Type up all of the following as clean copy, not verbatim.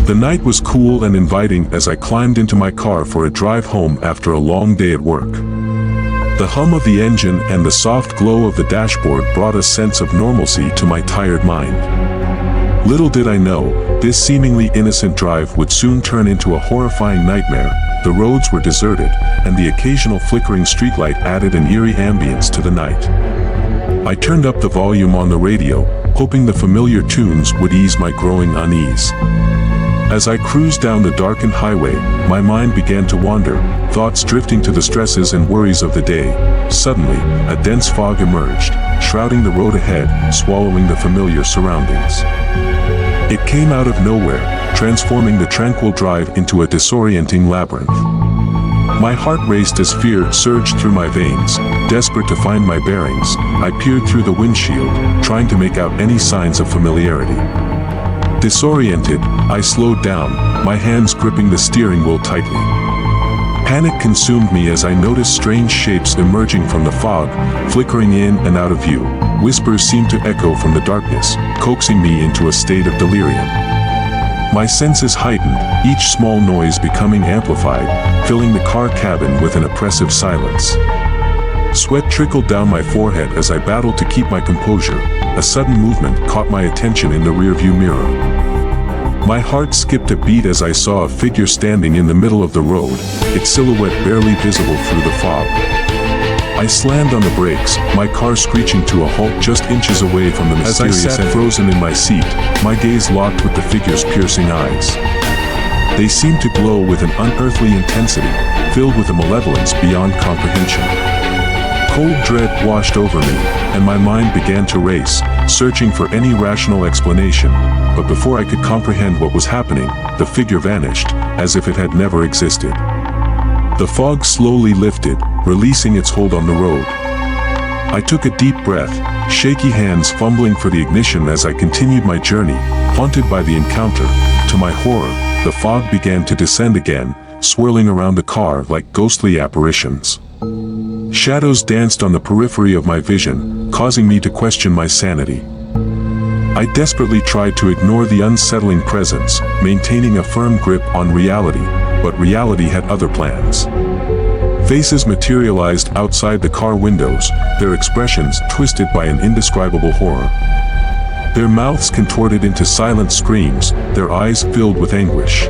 The night was cool and inviting as I climbed into my car for a drive home after a long day at work. The hum of the engine and the soft glow of the dashboard brought a sense of normalcy to my tired mind. Little did I know, this seemingly innocent drive would soon turn into a horrifying nightmare. The roads were deserted, and the occasional flickering streetlight added an eerie ambience to the night. I turned up the volume on the radio, hoping the familiar tunes would ease my growing unease. As I cruised down the darkened highway, my mind began to wander, thoughts drifting to the stresses and worries of the day. Suddenly, a dense fog emerged, shrouding the road ahead, swallowing the familiar surroundings. It came out of nowhere, transforming the tranquil drive into a disorienting labyrinth. My heart raced as fear surged through my veins. Desperate to find my bearings, I peered through the windshield, trying to make out any signs of familiarity. Disoriented, I slowed down, my hands gripping the steering wheel tightly. Panic consumed me as I noticed strange shapes emerging from the fog, flickering in and out of view. Whispers seemed to echo from the darkness, coaxing me into a state of delirium. My senses heightened, each small noise becoming amplified, filling the car cabin with an oppressive silence. Sweat trickled down my forehead as I battled to keep my composure. A sudden movement caught my attention in the rearview mirror. My heart skipped a beat as I saw a figure standing in the middle of the road, its silhouette barely visible through the fog. I slammed on the brakes, my car screeching to a halt just inches away from the mysterious entity. As I sat frozen in my seat, my gaze locked with the figure's piercing eyes. They seemed to glow with an unearthly intensity, filled with a malevolence beyond comprehension. Cold dread washed over me, and my mind began to race, searching for any rational explanation. But before I could comprehend what was happening, the figure vanished, as if it had never existed. The fog slowly lifted, releasing its hold on the road. I took a deep breath, shaky hands fumbling for the ignition as I continued my journey, haunted by the encounter. To my horror, the fog began to descend again, swirling around the car like ghostly apparitions. Shadows danced on the periphery of my vision, causing me to question my sanity. I desperately tried to ignore the unsettling presence, maintaining a firm grip on reality, but reality had other plans. Faces materialized outside the car windows, their expressions twisted by an indescribable horror. Their mouths contorted into silent screams, their eyes filled with anguish.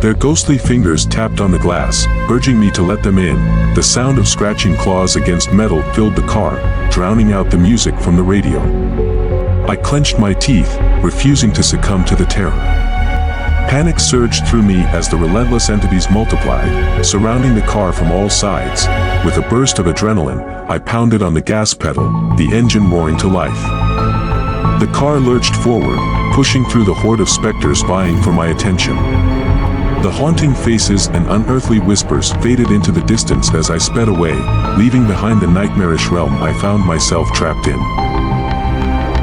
Their ghostly fingers tapped on the glass, urging me to let them in. The sound of scratching claws against metal filled the car, drowning out the music from the radio. I clenched my teeth, refusing to succumb to the terror. Panic surged through me as the relentless entities multiplied, surrounding the car from all sides. With a burst of adrenaline, I pounded on the gas pedal, the engine roaring to life. The car lurched forward, pushing through the horde of specters vying for my attention. The haunting faces and unearthly whispers faded into the distance as I sped away, leaving behind the nightmarish realm I found myself trapped in.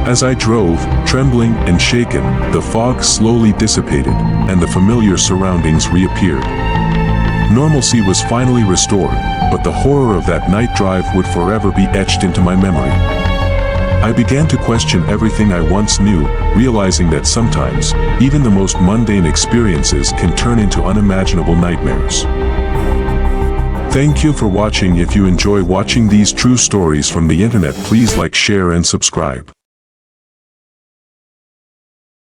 As I drove, trembling and shaken, the fog slowly dissipated, and the familiar surroundings reappeared. Normalcy was finally restored, but the horror of that night drive would forever be etched into my memory. I began to question everything I once knew, realizing that sometimes, even the most mundane experiences can turn into unimaginable nightmares. Thank you for watching. If you enjoy watching these true stories from the internet, please like, share and subscribe.